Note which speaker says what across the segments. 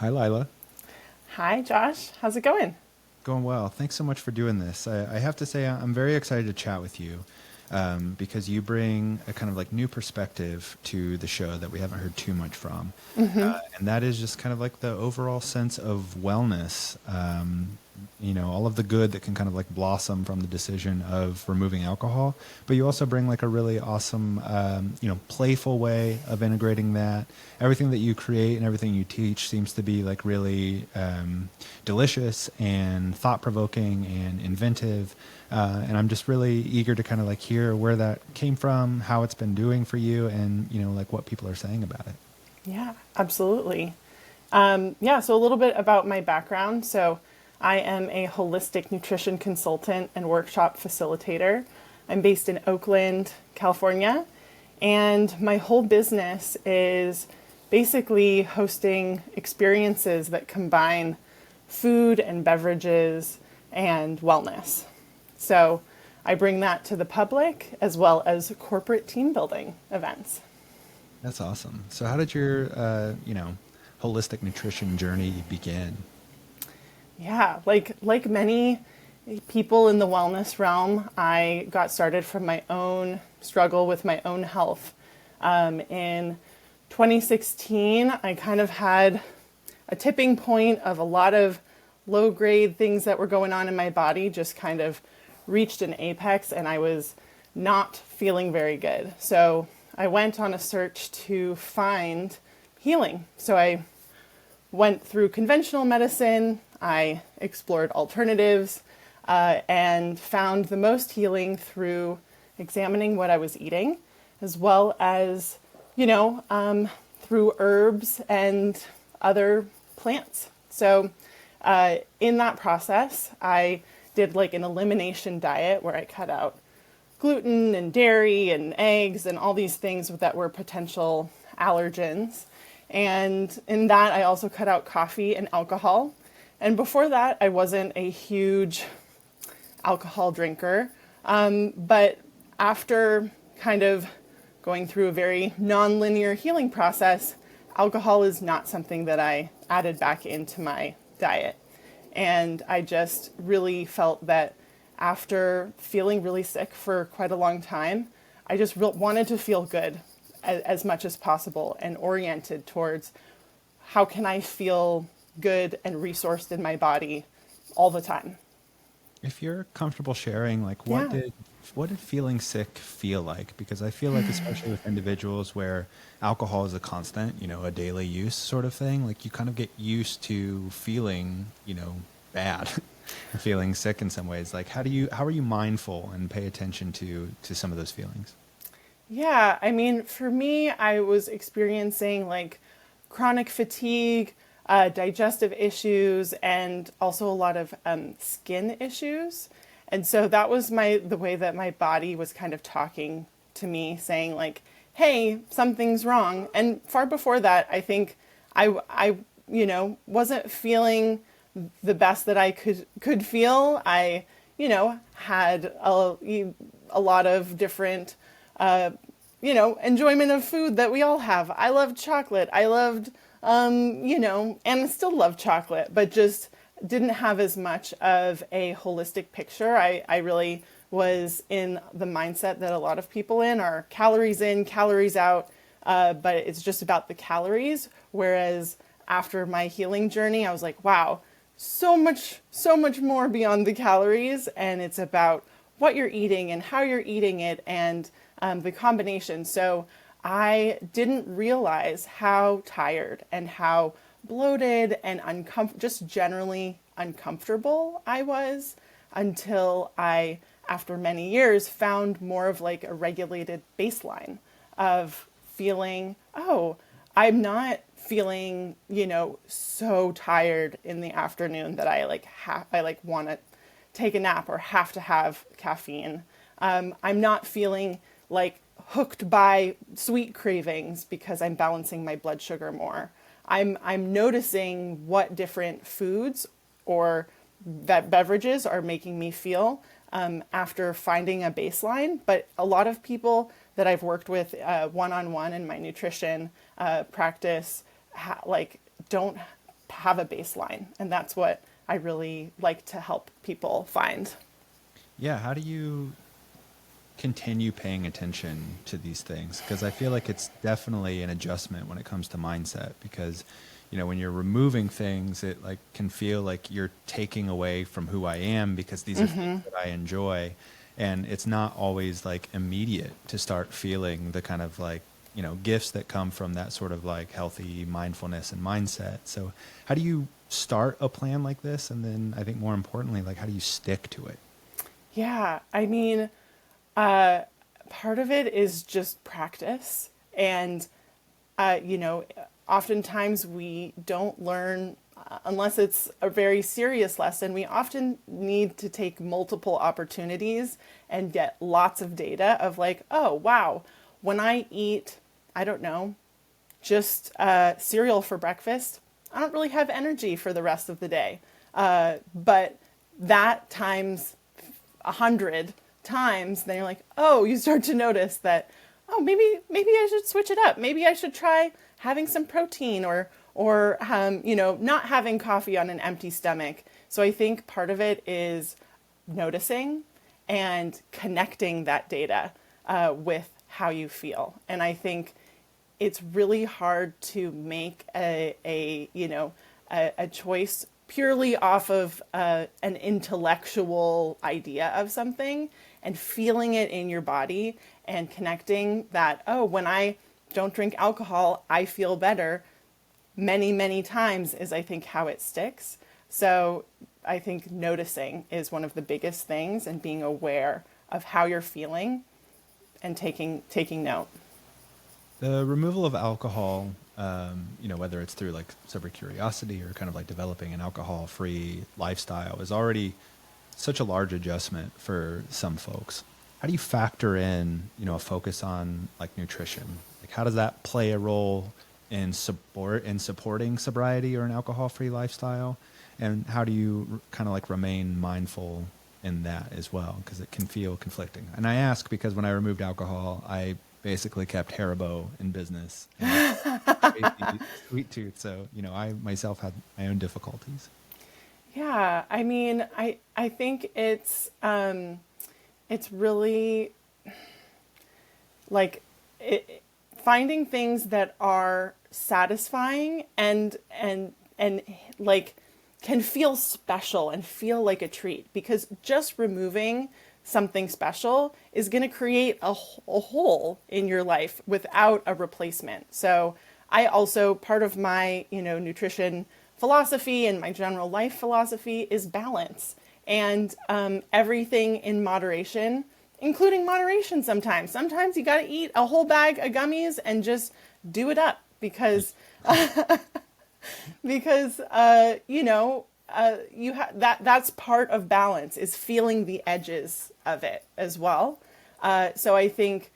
Speaker 1: Hi, Lila.
Speaker 2: Hi, Josh. How's it going?
Speaker 1: Going well. Thanks so much for doing this. I have to say, I'm very excited to chat with you because you bring a kind of like new perspective to the show that we haven't heard too much from. And that is just kind of like the overall sense of wellness. All of the good that can kind of like blossom from the decision of removing alcohol. But you also bring like a really awesome, playful way of integrating that. Everything that you create and everything you teach seems to be like really delicious and thought provoking and inventive. And I'm just really eager to kind of like hear where that came from, how it's been doing for you, and, like what people are saying about it.
Speaker 2: Yeah, absolutely. So a little bit about my background. So I am a holistic nutrition consultant and workshop facilitator. I'm based in Oakland, California, and my whole business is basically hosting experiences that combine food and beverages and wellness. So I bring that to the public as well as corporate team building events.
Speaker 1: That's awesome. So how did your, holistic nutrition journey begin?
Speaker 2: Yeah, like many people in the wellness realm, I got started from my own struggle with my own health. In 2016, I kind of had a tipping point of a lot of low grade things that were going on in my body just kind of reached an apex, and I was not feeling very good. So I went on a search to find healing. So I went through conventional medicine, I explored alternatives, and found the most healing through examining what I was eating, as well as, through herbs and other plants. So in that process, I did like an elimination diet where I cut out gluten and dairy and eggs and all these things that were potential allergens. And in that, I also cut out coffee and alcohol. And before that, I wasn't a huge alcohol drinker. But after kind of going through a very non-linear healing process, alcohol is not something that I added back into my diet. And I just really felt that after feeling really sick for quite a long time, I just wanted to feel good as much as possible and oriented towards how can I feel good and resourced in my body all the time.
Speaker 1: If you're comfortable sharing, like
Speaker 2: Yeah.
Speaker 1: what did feeling sick feel like? Because I feel like especially with individuals where alcohol is a constant, a daily use sort of thing, like you kind of get used to feeling, bad, feeling sick in some ways. Like how are you mindful and pay attention to some of those feelings?
Speaker 2: Yeah, I mean, for me, I was experiencing like chronic fatigue, digestive issues, and also a lot of skin issues. And so that was the way that my body was kind of talking to me, saying like, "Hey, something's wrong." And far before that, I think I wasn't feeling the best that I could feel. I, had a lot of different enjoyment of food that we all have. I loved chocolate. I loved, and I still love chocolate, but just didn't have as much of a holistic picture. I really was in the mindset that a lot of people are calories in, calories out, but it's just about the calories. Whereas after my healing journey, I was like, wow, so much more beyond the calories. And it's about what you're eating and how you're eating it and the combination. So I didn't realize how tired and how bloated and just generally uncomfortable I was until I, after many years, found more of like a regulated baseline of feeling, oh, I'm not feeling, so tired in the afternoon that I want to take a nap or have to have caffeine. I'm not feeling like hooked by sweet cravings because I'm balancing my blood sugar more. I'm noticing what different foods or that beverages are making me feel after finding a baseline. But a lot of people that I've worked with one-on-one in my nutrition practice don't have a baseline. And that's what I really like to help people find.
Speaker 1: Yeah, how do you continue paying attention to these things? Because I feel like it's definitely an adjustment when it comes to mindset, because when you're removing things, it like can feel like you're taking away from who I am, because these are things that I enjoy, and it's not always like immediate to start feeling the kind of like gifts that come from that sort of like healthy mindfulness and mindset. So how do you start a plan like this, and then I think more importantly, like how do you stick to it?
Speaker 2: Yeah, I mean, part of it is just practice. And, oftentimes we don't learn, unless it's a very serious lesson, we often need to take multiple opportunities and get lots of data of like, oh, wow, when I eat, I don't know, just cereal for breakfast, I don't really have energy for the rest of the day. But that times 100 times, then you're like, oh, you start to notice that, oh, maybe I should switch it up. Maybe I should try having some protein or not having coffee on an empty stomach. So I think part of it is noticing and connecting that data with how you feel. And I think it's really hard to make a choice purely off of an intellectual idea of something, and feeling it in your body and connecting that, oh, when I don't drink alcohol, I feel better many, many times is, I think, how it sticks. So I think noticing is one of the biggest things, and being aware of how you're feeling and taking note.
Speaker 1: The removal of alcohol, whether it's through like sober curiosity or kind of like developing an alcohol-free lifestyle, is already such a large adjustment for some folks. How do you factor in, a focus on like nutrition? Like how does that play a role in supporting sobriety or an alcohol-free lifestyle? And how do you kind of like remain mindful in that as well? Because it can feel conflicting. And I ask because when I removed alcohol, I basically kept Haribo in business. And sweet tooth. So, I myself had my own difficulties.
Speaker 2: Yeah, I mean, I think it's really like finding things that are satisfying and like can feel special and feel like a treat, because just removing something special is going to create a hole in your life without a replacement. So I also, part of my, nutrition philosophy and my general life philosophy is balance, and everything in moderation, including moderation sometimes. Sometimes you got to eat a whole bag of gummies and just do it up, because that's part of balance, is feeling the edges of it as well. So I think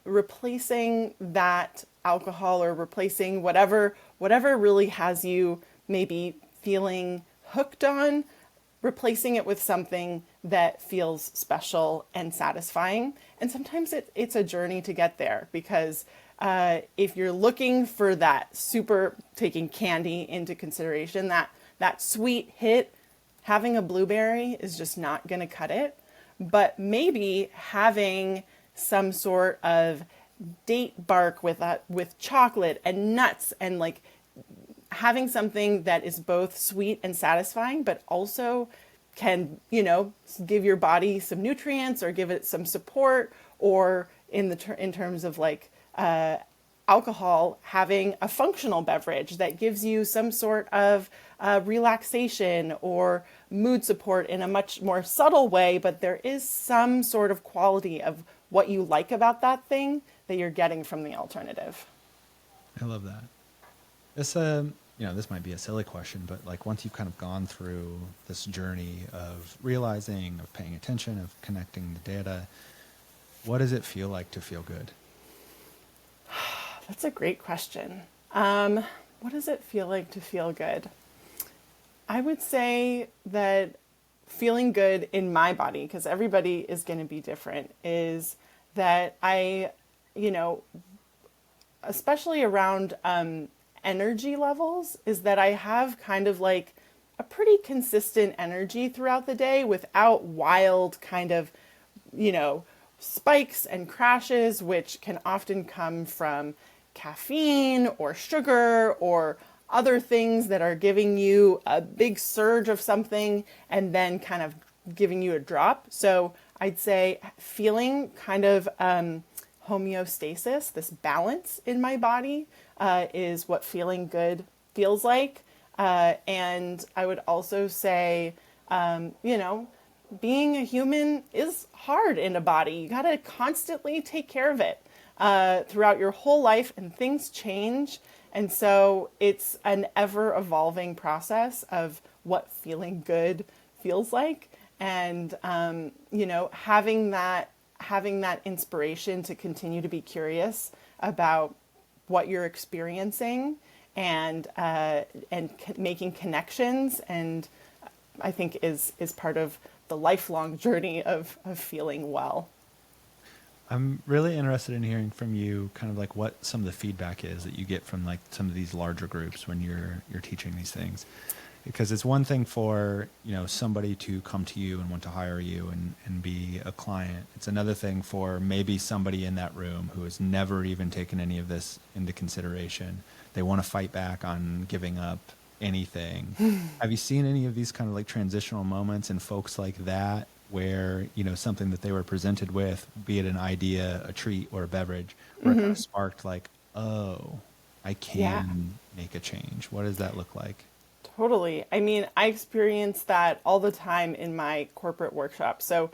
Speaker 2: replacing that alcohol, or replacing whatever really has you maybe feeling hooked on, replacing it with something that feels special and satisfying. And sometimes it's a journey to get there, because if you're looking for that super, taking candy into consideration, that sweet hit, having a blueberry is just not going to cut it. But maybe having some sort of date bark with chocolate and nuts, and like having something that is both sweet and satisfying, but also can, give your body some nutrients or give it some support, or in terms of like alcohol, having a functional beverage that gives you some sort of relaxation or mood support in a much more subtle way, but there is some sort of quality of what you like about that thing that you're getting from the alternative.
Speaker 1: I love that. This, this might be a silly question, but like once you've kind of gone through this journey of realizing, of paying attention, of connecting the data, what does it feel like to feel good?
Speaker 2: That's a great question. What does it feel like to feel good? I would say that feeling good in my body, because everybody is going to be different, is that I, especially around energy levels is that I have kind of like a pretty consistent energy throughout the day without wild kind of, you know, spikes and crashes, which can often come from caffeine or sugar or other things that are giving you a big surge of something and then kind of giving you a drop. So I'd say feeling kind of homeostasis, this balance in my body, is what feeling good feels like. And I would also say, you know, being a human is hard in a body. You got to constantly take care of it throughout your whole life, and things change. And so it's an ever evolving process of what feeling good feels like. And, you know, having that inspiration to continue to be curious about what you're experiencing and making connections, and I think is part of the lifelong journey of feeling well.
Speaker 1: I'm really interested in hearing from you kind of like what some of the feedback is that you get from like some of these larger groups when you're teaching these things. Because it's one thing for, you know, somebody to come to you and want to hire you and be a client. It's another thing for maybe somebody in that room who has never even taken any of this into consideration. They want to fight back on giving up anything. Have you seen any of these kind of like transitional moments in folks like that where, you know, something that they were presented with, be it an idea, a treat, or a beverage, where it kind of sparked like, oh, I can make a change? What does that look like?
Speaker 2: Totally. I mean, I experience that all the time in my corporate workshops. So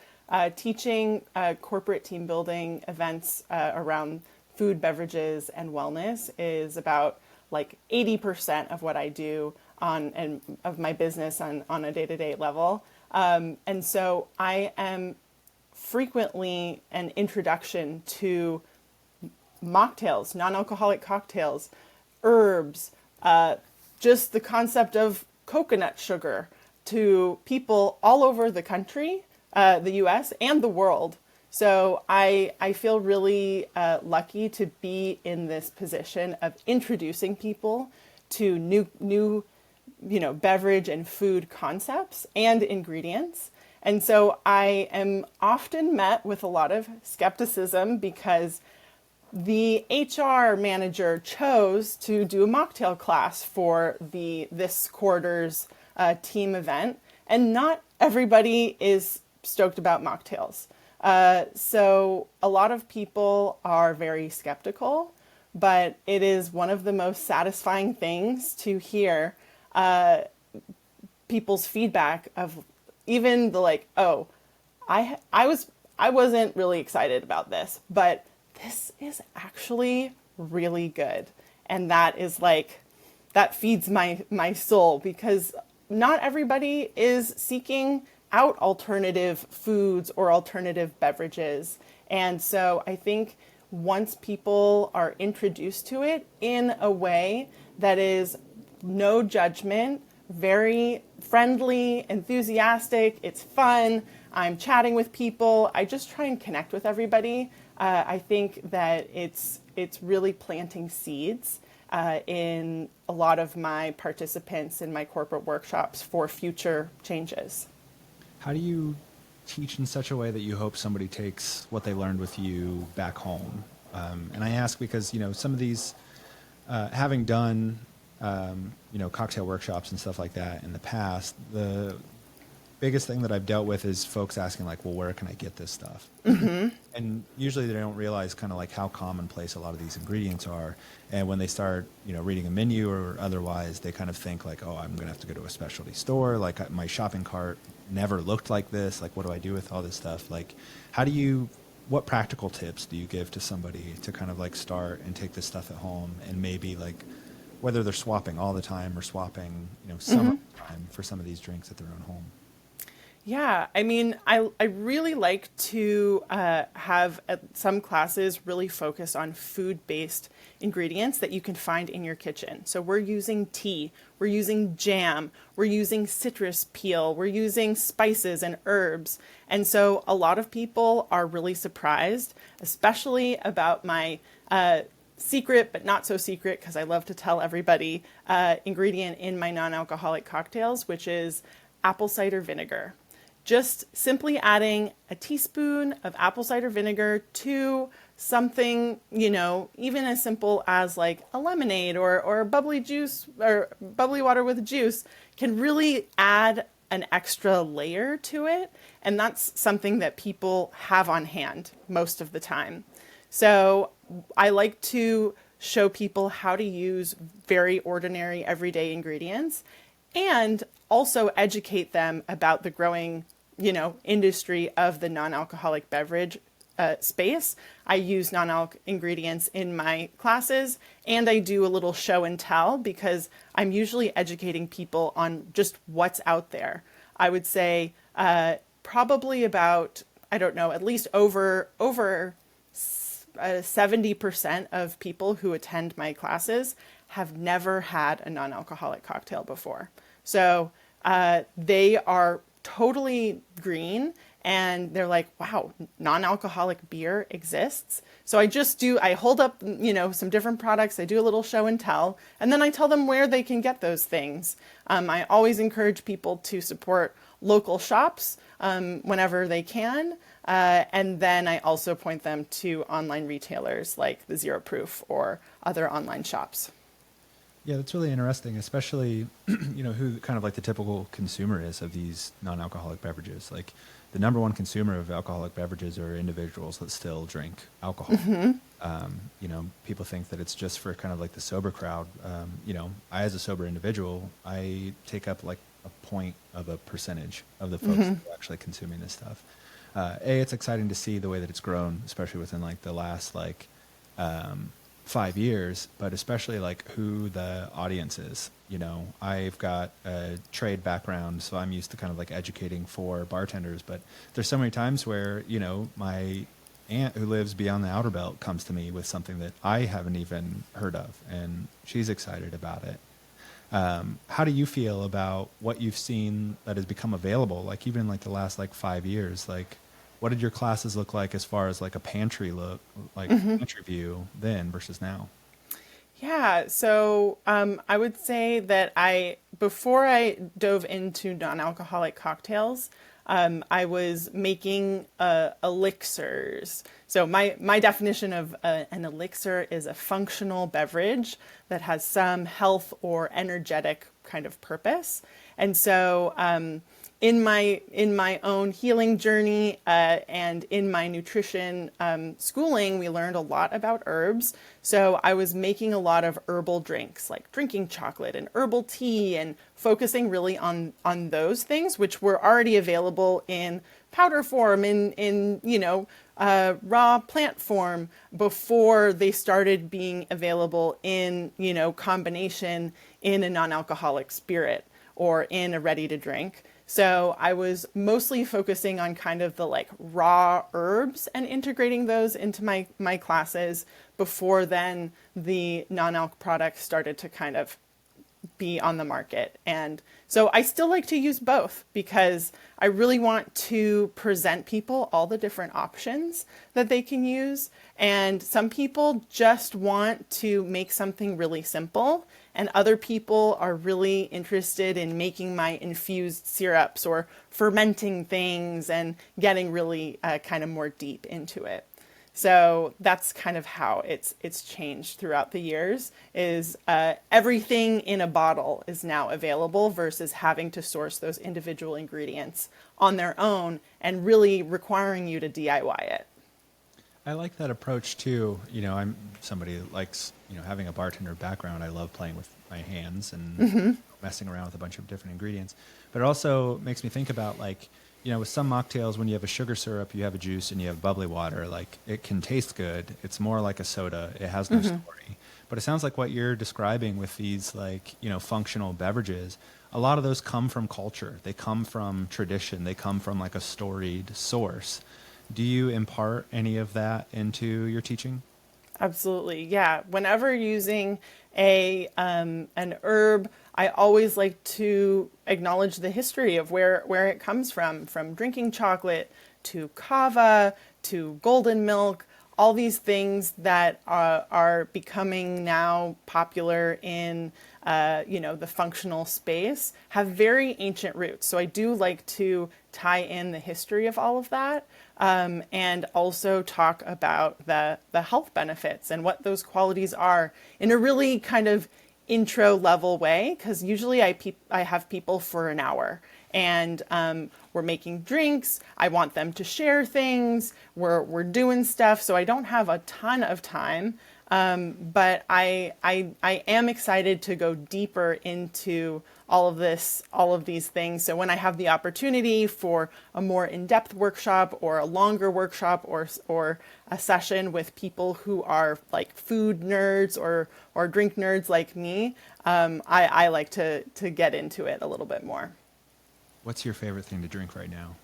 Speaker 2: teaching corporate team building events around food, beverages, and wellness is about like 80% of what I do and of my business on a day-to-day level. And so I am frequently an introduction to mocktails, non-alcoholic cocktails, herbs, just the concept of coconut sugar to people all over the country, the US and the world. So I feel really lucky to be in this position of introducing people to new you know, beverage and food concepts and ingredients. And so I am often met with a lot of skepticism because the HR manager chose to do a mocktail class for this quarter's team event, and not everybody is stoked about mocktails. So a lot of people are very skeptical, but it is one of the most satisfying things to hear people's feedback of even the like, oh, I wasn't really excited about this, but this is actually really good. And that is like, that feeds my soul, because not everybody is seeking out alternative foods or alternative beverages. And so I think once people are introduced to it in a way that is no judgment, very friendly, enthusiastic, it's fun, I'm chatting with people, I just try and connect with everybody. I think that it's really planting seeds in a lot of my participants in my corporate workshops for future changes.
Speaker 1: How do you teach in such a way that you hope somebody takes what they learned with you back home? And I ask because, you know, some of these, having done, you know, cocktail workshops and stuff like that in the past, the biggest thing that I've dealt with is folks asking like, well, where can I get this stuff? Mm-hmm. And usually they don't realize kind of like how commonplace a lot of these ingredients are. And when they start, you know, reading a menu or otherwise, they kind of think like, oh, I'm going to have to go to a specialty store. Like my shopping cart never looked like this. Like, what do I do with all this stuff? Like, what practical tips do you give to somebody to kind of like start and take this stuff at home, and maybe like whether they're swapping all the time or swapping, you know, some of the time for some of these drinks at their own home?
Speaker 2: Yeah, I mean, I really like to have some classes really focus on food-based ingredients that you can find in your kitchen. So we're using tea, we're using jam, we're using citrus peel, we're using spices and herbs. And so a lot of people are really surprised, especially about my secret, but not so secret because I love to tell everybody, ingredient in my non-alcoholic cocktails, which is apple cider vinegar. Just simply adding a teaspoon of apple cider vinegar to something, even as simple as like a lemonade or bubbly juice or bubbly water with juice can really add an extra layer to it. And that's something that people have on hand most of the time. So I like to show people how to use very ordinary everyday ingredients and also educate them about the growing, industry of the non-alcoholic beverage space. I use non-alc ingredients in my classes, and I do a little show and tell because I'm usually educating people on just what's out there. I would say probably about, I don't know, at least over 70% of people who attend my classes have never had a non-alcoholic cocktail before. So they are totally green and they're like, wow, non-alcoholic beer exists. So I hold up, some different products. I do a little show and tell, and then I tell them where they can get those things. I always encourage people to support local shops whenever they can. And then I also point them to online retailers like the Zero Proof or other online shops.
Speaker 1: Yeah, that's really interesting, especially, who kind of like the typical consumer is of these non-alcoholic beverages. Like the number one consumer of alcoholic beverages are individuals that still drink alcohol. People think that it's just for kind of like the sober crowd. I, as a sober individual, I take up like a point of a percentage of the folks that are actually consuming this stuff. It's exciting to see the way that it's grown, especially within like the last 5 years, but especially like who the audience is. I've got a trade background, so I'm used to kind of like educating for bartenders, but there's so many times where, my aunt who lives beyond the outer belt comes to me with something that I haven't even heard of, and she's excited about it. How do you feel about what you've seen that has become available, like even like the last 5 years? Like, what did your classes look like as far as like a pantry look, like pantry view then versus now?
Speaker 2: Yeah, so I would say that before I dove into non-alcoholic cocktails, I was making elixirs. So my definition of an elixir is a functional beverage that has some health or energetic kind of purpose. And so in my own healing journey and in my nutrition schooling, we learned a lot about herbs. So I was making a lot of herbal drinks like drinking chocolate and herbal tea and focusing really on those things, which were already available in powder form, in raw plant form before they started being available in, combination in a non-alcoholic spirit or in a ready to drink. So I was mostly focusing on kind of the raw herbs and integrating those into my classes before then the non-alc products started to kind of be on the market. And so I still like to use both because I really want to present people all the different options that they can use. And some people just want to make something really simple, and other people are really interested in making my infused syrups or fermenting things and getting really kind of more deep into it. So that's kind of how it's changed throughout the years, is everything in a bottle is now available versus having to source those individual ingredients on their own and really requiring you to DIY it.
Speaker 1: I like that approach too. I'm somebody that likes, having a bartender background. I love playing with my hands and messing around with a bunch of different ingredients. But it also makes me think about with some mocktails, when you have a sugar syrup, you have a juice, and you have bubbly water, it can taste good. It's more like a soda. It has no story. But it sounds like what you're describing with these functional beverages, a lot of those come from culture. They come from tradition. They come from a storied source. Do you impart any of that into your teaching?
Speaker 2: Absolutely. Yeah. Whenever using an herb, I always like to acknowledge the history of where it comes from drinking chocolate to kava to golden milk. all these things that are becoming now popular in the functional space have very ancient roots. So I do like to tie in the history of all of that, and also talk about the health benefits and what those qualities are in a really kind of intro level way, because usually I have people for an hour, and we're making drinks. I want them to share things. We're doing stuff, so I don't have a ton of time. But I am excited to go deeper into all of these things. So when I have the opportunity for a more in-depth workshop or a longer workshop or a session with people who are like food nerds or drink nerds like me, I like to get into it a little bit more.
Speaker 1: What's your favorite thing to drink right now?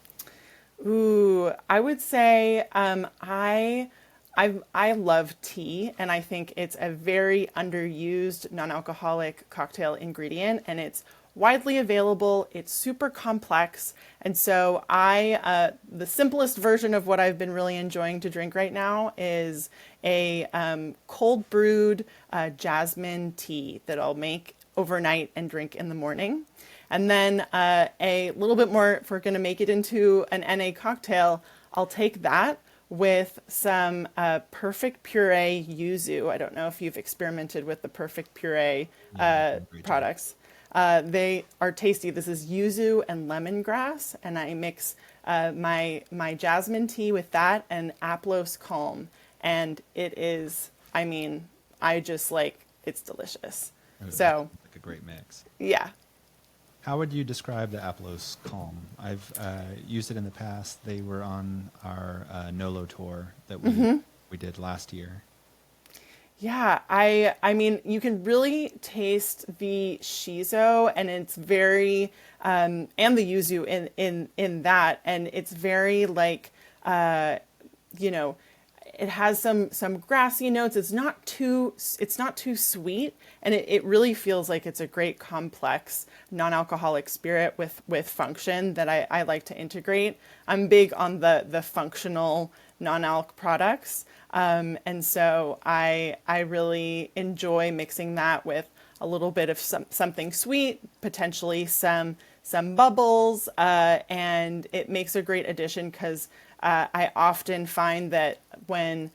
Speaker 2: Ooh, I would say I love tea, and I think it's a very underused non-alcoholic cocktail ingredient, and it's widely available. It's super complex, and so the simplest version of what I've been really enjoying to drink right now is a cold brewed jasmine tea that I'll make overnight and drink in the morning. And then a little bit more, if we're going to make it into an NA cocktail, I'll take that with some perfect puree yuzu. I don't know if you've experimented with the perfect puree products. They are tasty. This is yuzu and lemongrass, and I mix my jasmine tea with that and Aplos Calm, and it is, I mean, I just like, it's delicious. So
Speaker 1: like a great mix.
Speaker 2: Yeah.
Speaker 1: How would you describe the Aplos Calm? I've used it in the past. They were on our Nolo tour that we did last year.
Speaker 2: Yeah, I mean, you can really taste the shiso, and it's very and the yuzu in that, and it's very like it has some grassy notes. It's not too sweet, and it really feels like it's a great complex non-alcoholic spirit with function that I like to integrate. I'm big on the functional non-alc products, and so I really enjoy mixing that with a little bit of something sweet, potentially some bubbles, and it makes a great addition because I often find that when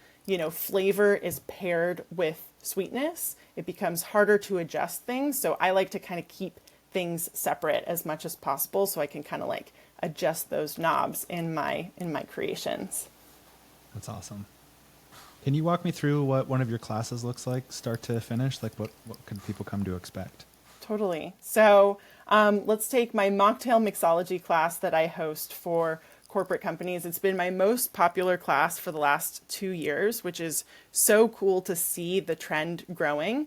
Speaker 2: flavor is paired with sweetness, it becomes harder to adjust things. So I like to kind of keep things separate as much as possible, so I can kind of like adjust those knobs in my creations.
Speaker 1: That's awesome. Can you walk me through what one of your classes looks like, start to finish? Like what can people come to expect?
Speaker 2: Totally. So let's take my mocktail mixology class that I host for corporate companies. It's been my most popular class for the last 2 years, which is so cool to see the trend going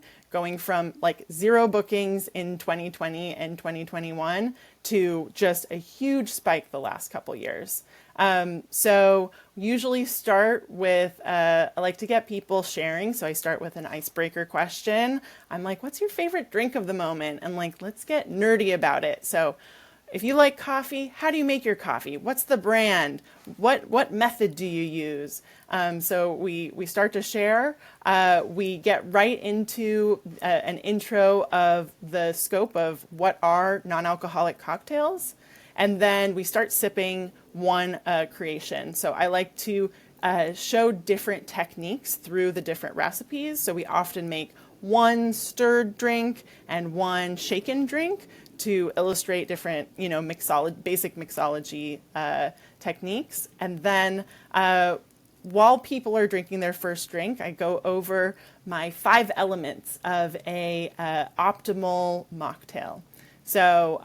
Speaker 2: from like 0 bookings in 2020 and 2021 to just a huge spike the last couple years. So usually start with, I like to get people sharing. So I start with an icebreaker question. I'm like, what's your favorite drink of the moment? And like, let's get nerdy about it. So if you like coffee, how do you make your coffee? What's the brand? What method do you use? So we start to share. We get right into an intro of the scope of what are non-alcoholic cocktails. And then we start sipping one creation. So I like to show different techniques through the different recipes. So we often make one stirred drink and one shaken drink to illustrate different, basic mixology techniques. And then while people are drinking their first drink, I go over my 5 elements of a optimal mocktail. So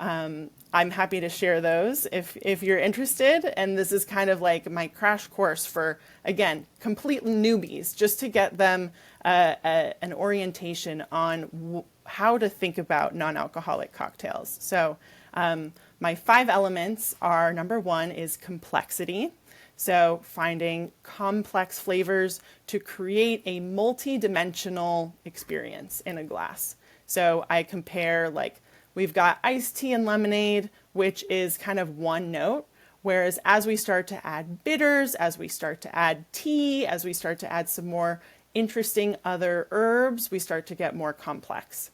Speaker 2: I'm happy to share those if you're interested. And this is kind of like my crash course for, again, complete newbies, just to get them an orientation on how to think about non-alcoholic cocktails. So my 5 elements are, number 1 is complexity. So finding complex flavors to create a multi-dimensional experience in a glass. So I compare, like, we've got iced tea and lemonade, which is kind of one note. Whereas as we start to add bitters, as we start to add tea, as we start to add some more interesting other herbs, we start to get more complex.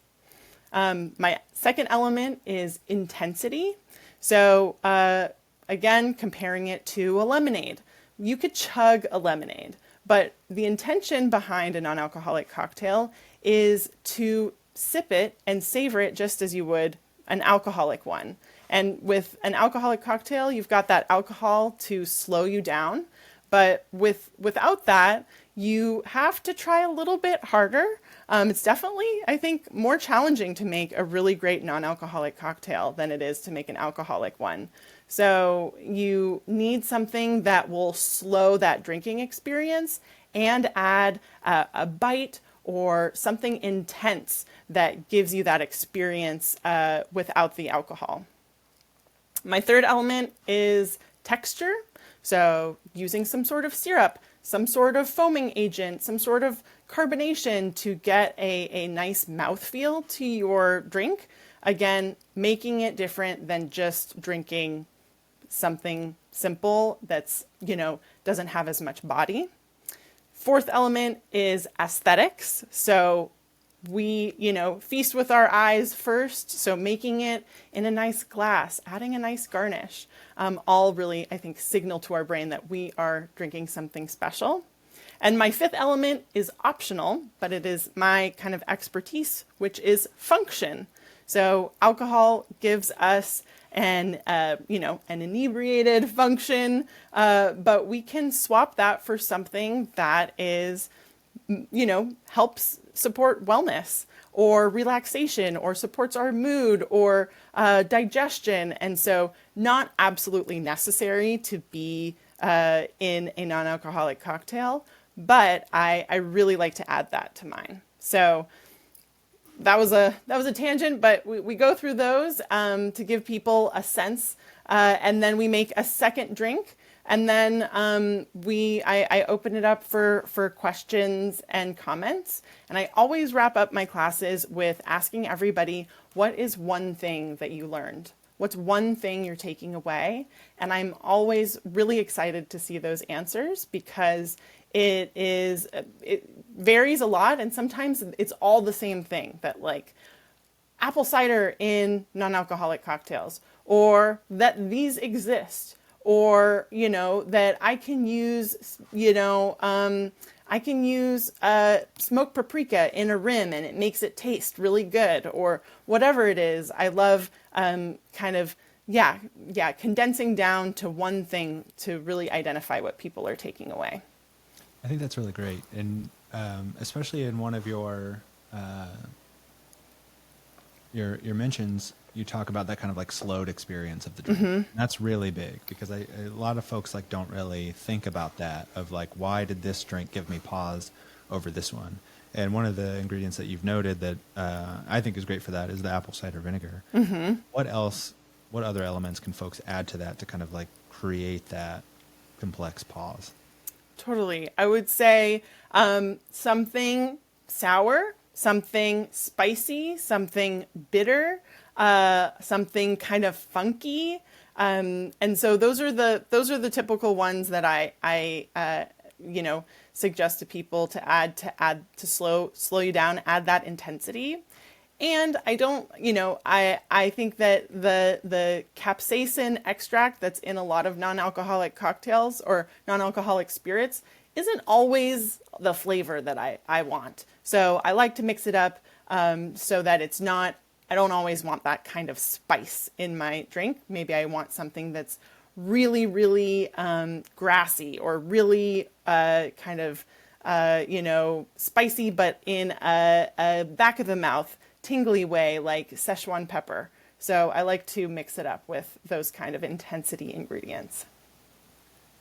Speaker 2: My second element is intensity. So again, comparing it to a lemonade. You could chug a lemonade, but the intention behind a non-alcoholic cocktail is to sip it and savor it just as you would an alcoholic one. And with an alcoholic cocktail, you've got that alcohol to slow you down. But without that, you have to try a little bit harder. It's definitely, I think, more challenging to make a really great non-alcoholic cocktail than it is to make an alcoholic one. So you need something that will slow that drinking experience and add a bite or something intense that gives you that experience without the alcohol. My third element is texture. So using some sort of syrup, some sort of foaming agent, some sort of carbonation to get a nice mouthfeel to your drink. Again, making it different than just drinking something simple that's, doesn't have as much body. Fourth element is aesthetics. So we, feast with our eyes first. So making it in a nice glass, adding a nice garnish, all really, I think, signal to our brain that we are drinking something special. And my fifth element is optional, but it is my kind of expertise, which is function. So alcohol gives us an inebriated function, but we can swap that for something that is, helps support wellness or relaxation or supports our mood or digestion. And so not absolutely necessary to be in a non-alcoholic cocktail, but I really like to add that to mine. So that was a tangent, but we go through those to give people a sense, and then we make a second drink, and then I open it up for questions and comments. And I always wrap up my classes with asking everybody, what is one thing that you learned? What's one thing you're taking away? And I'm always really excited to see those answers because it varies a lot, and sometimes it's all the same thing, that like apple cider in non-alcoholic cocktails, or that these exist, or that I can use smoked paprika in a rim and it makes it taste really good, or whatever it is. I love condensing down to one thing to really identify what people are taking away.
Speaker 1: I think that's really great. And especially in one of your mentions, you talk about that kind of like slowed experience of the drink. Mm-hmm. That's really big because a lot of folks like don't really think about that, of like, why did this drink give me pause over this one? And one of the ingredients that you've noted that I think is great for that is the apple cider vinegar. Mm-hmm. What other elements can folks add to that to kind of like create that complex pause?
Speaker 2: Totally. I would say something sour, something spicy, something bitter, something kind of funky. And so those are the typical ones that I suggest to people to add to slow you down, add that intensity. And I don't, I think that the capsaicin extract that's in a lot of non-alcoholic cocktails or non-alcoholic spirits isn't always the flavor that I want. So I like to mix it up so that it's not, I don't always want that kind of spice in my drink. Maybe I want something that's really, really grassy, or really spicy, but in a back of the mouth, tingly way, like Szechuan pepper. So I like to mix it up with those kind of intensity ingredients.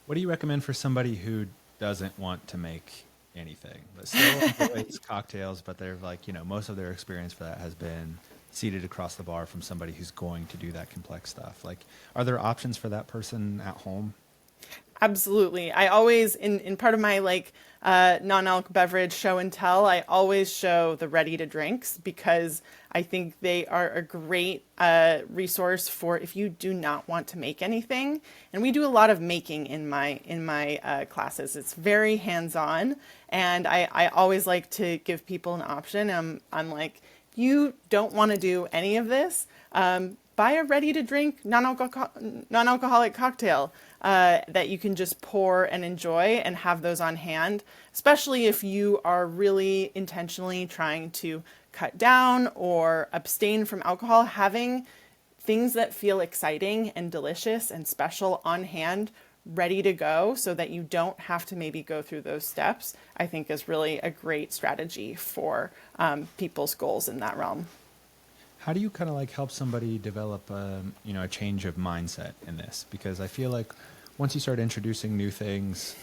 Speaker 1: What do you recommend for somebody who doesn't want to make anything, but still enjoys cocktails, but they're like, most of their experience for that has been seated across the bar from somebody who's going to do that complex stuff? Like, are there options for that person at home?
Speaker 2: Absolutely. I always, in part of my like non-alc beverage show and tell, I always show the ready to drinks because I think they are a great resource for if you do not want to make anything. And we do a lot of making in my classes. It's very hands-on, and I always like to give people an option. I'm like, if you don't want to do any of this, buy a ready-to-drink non-alcoholic cocktail that you can just pour and enjoy and have those on hand, especially if you are really intentionally trying to cut down or abstain from alcohol. Having things that feel exciting and delicious and special on hand, ready to go, so that you don't have to maybe go through those steps, I think is really a great strategy for people's goals in that realm.
Speaker 1: How do you kind of like help somebody develop a change of mindset in this? Because I feel like once you start introducing new things,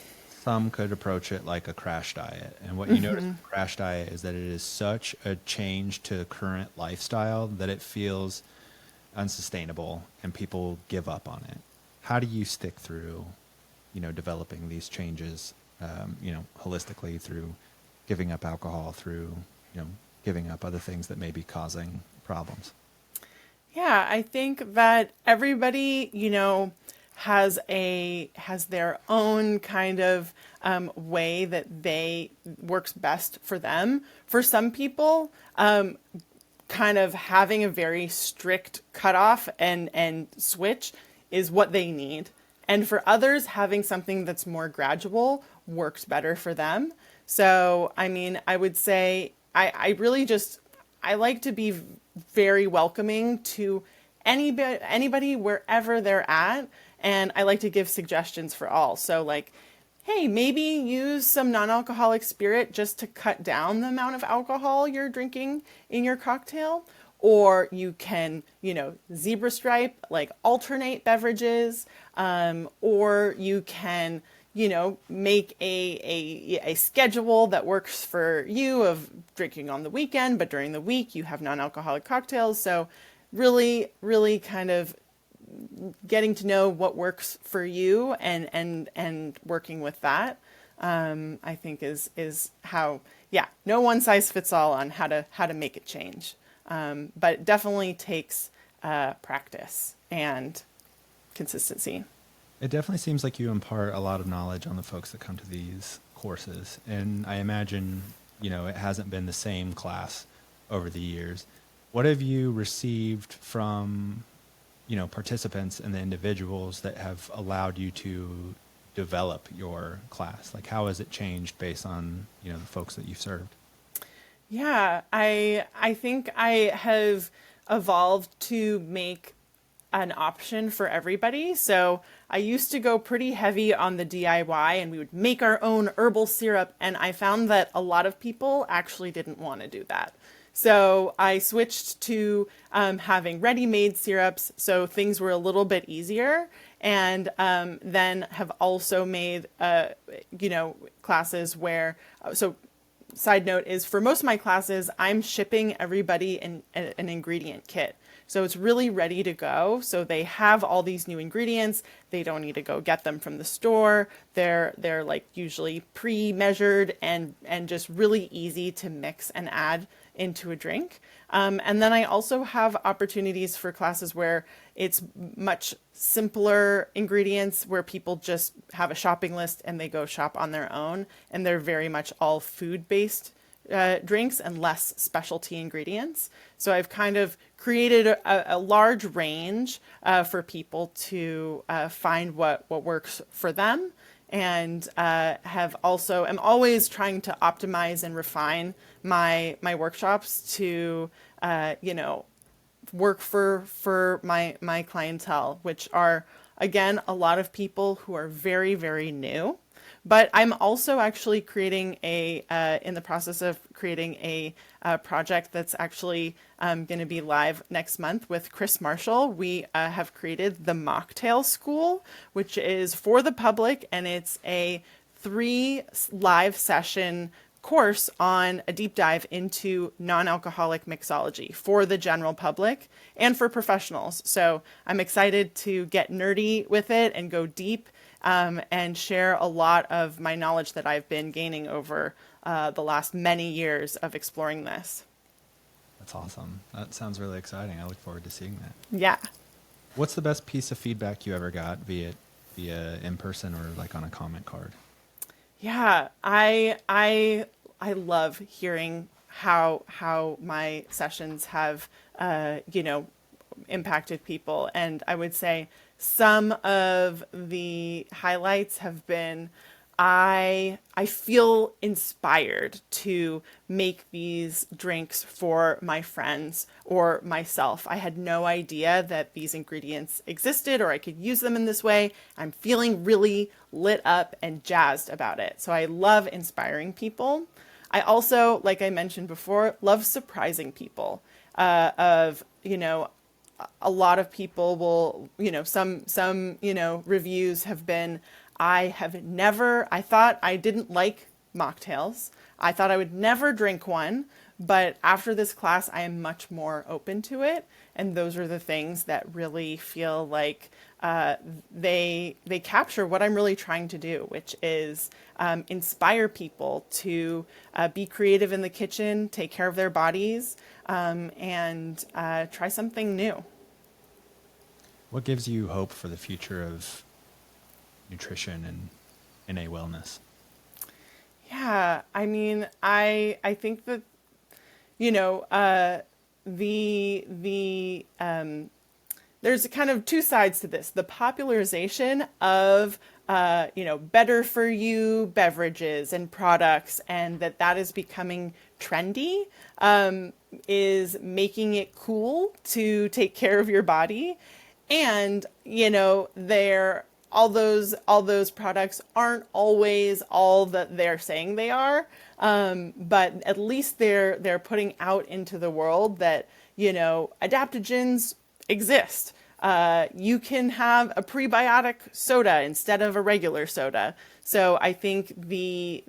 Speaker 1: some could approach it like a crash diet. And what you notice with a crash diet is that it is such a change to current lifestyle that it feels unsustainable and people give up on it. How do you stick through, developing these changes, holistically through giving up alcohol, through, giving up other things that may be causing problems?
Speaker 2: Yeah, I think that everybody, has their own kind of way that they works best for them. For some people, kind of having a very strict cutoff and switch is what they need. And for others, having something that's more gradual works better for them. So, I mean, I would say I like to be very welcoming to anybody wherever they're at. And I like to give suggestions for all. So like, hey, maybe use some non-alcoholic spirit just to cut down the amount of alcohol you're drinking in your cocktail. Or you can, zebra stripe, like alternate beverages. Or you can, make a schedule that works for you of drinking on the weekend, but during the week you have non-alcoholic cocktails. So really, really kind of getting to know what works for you and working with that, I think is how, no one size fits all on how to make it change. But it definitely takes practice and consistency.
Speaker 1: It definitely seems like you impart a lot of knowledge on the folks that come to these courses. And I imagine, it hasn't been the same class over the years. What have you received from, participants and the individuals that have allowed you to develop your class? Like, how has it changed based on, the folks that you've served?
Speaker 2: Yeah, I think I have evolved to make an option for everybody. So I used to go pretty heavy on the DIY, and we would make our own herbal syrup. And I found that a lot of people actually didn't want to do that. So I switched to having ready-made syrups, so things were a little bit easier. And then have also made, classes where, side note is for most of my classes, I'm shipping everybody an ingredient kit. So it's really ready to go. So they have all these new ingredients. They don't need to go get them from the store. They're like usually pre-measured and just really easy to mix and add into a drink. And then I also have opportunities for classes where it's much simpler ingredients, where people just have a shopping list and they go shop on their own. And they're very much all food-based drinks and less specialty ingredients. So I've kind of created a large range for people to find what works for them. And am always trying to optimize and refine my workshops to, work for my clientele, which are, again, a lot of people who are very, very new. But I'm also actually creating in the process of creating a project that's actually going to be live next month with Chris Marshall. We have created the Mocktail School, which is for the public, and it's a 3 live session course on a deep dive into non-alcoholic mixology for the general public and for professionals. So I'm excited to get nerdy with it and go deep and share a lot of my knowledge that I've been gaining over the last many years of exploring this.
Speaker 1: That's awesome. That sounds really exciting. I look forward to seeing that.
Speaker 2: Yeah.
Speaker 1: What's the best piece of feedback you ever got, via in person or like on a comment card?
Speaker 2: Yeah, I love hearing how my sessions have impacted people, and I would say some of the highlights have been I feel inspired to make these drinks for my friends or myself. I had no idea that these ingredients existed or I could use them in this way. I'm feeling really lit up and jazzed about it. So I love inspiring people. I also, like I mentioned before, love surprising people. A lot of people will, some reviews have been, I thought I didn't like mocktails. I thought I would never drink one, but after this class, I am much more open to it. And those are the things that really feel like they capture what I'm really trying to do, which is inspire people to be creative in the kitchen, take care of their bodies, and try something new.
Speaker 1: What gives you hope for the future of nutrition and NA wellness?
Speaker 2: Yeah, I mean, I think that there's kind of two sides to this. The popularization of better for you beverages and products, and that is becoming trendy, is making it cool to take care of your body. And all those products aren't always all that they're saying they are, but at least they're putting out into the world that adaptogens exist. You can have a prebiotic soda instead of a regular soda. So I think the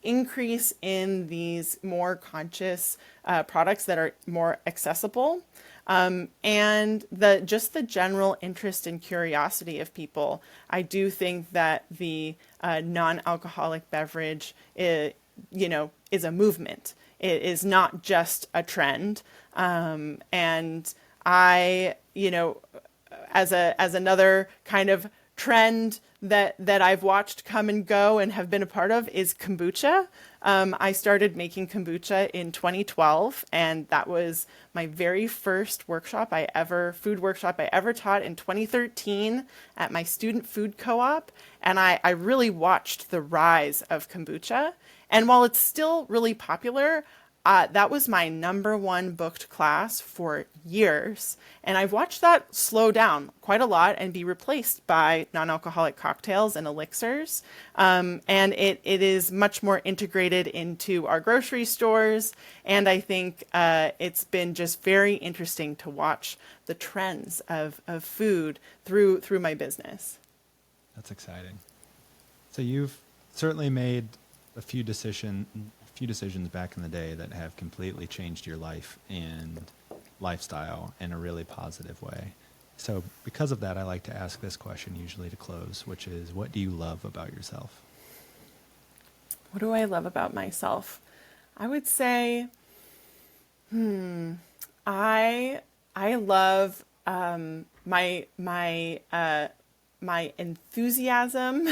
Speaker 2: increase in these more conscious products that are more accessible, and the general interest and curiosity of people. I do think that the non-alcoholic beverage is a movement. It is not just a trend. And I, as another kind of trend that I've watched come and go and have been a part of is kombucha. I started making kombucha in 2012, and that was my very first food workshop I ever taught in 2013 at my student food co-op. And I really watched the rise of kombucha. And while it's still really popular, that was my #1 booked class for years. And I've watched that slow down quite a lot and be replaced by non-alcoholic cocktails and elixirs. And it is much more integrated into our grocery stores. And I think it's been just very interesting to watch the trends of food through my business.
Speaker 1: That's exciting. So you've certainly made a few decisions back in the day that have completely changed your life and lifestyle in a really positive way. So because of that, I like to ask this question usually to close, which is, what do you love about yourself?
Speaker 2: What do I love about myself? I would say, I love my enthusiasm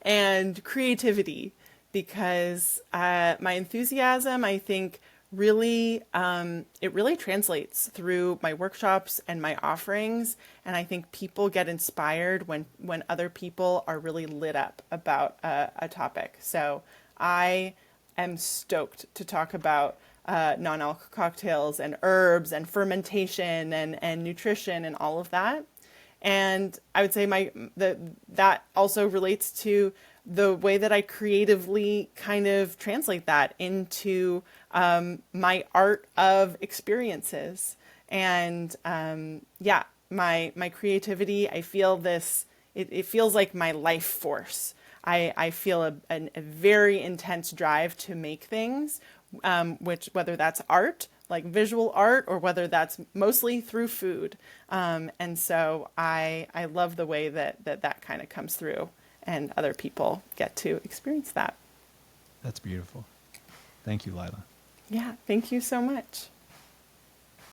Speaker 2: and creativity. Because my enthusiasm, I think, really translates through my workshops and my offerings. And I think people get inspired when other people are really lit up about a topic. So I am stoked to talk about non-alcoholic cocktails and herbs and fermentation and nutrition and all of that. And I would say that also relates to the way that I creatively kind of translate that into my art of experiences. And my creativity, I feel this, it feels like my life force. I feel a very intense drive to make things, which whether that's art like visual art or whether that's mostly through food. And so I love the way that kind of comes through and other people get to experience that.
Speaker 1: That's beautiful. Thank you, Lila.
Speaker 2: Yeah, thank you so much.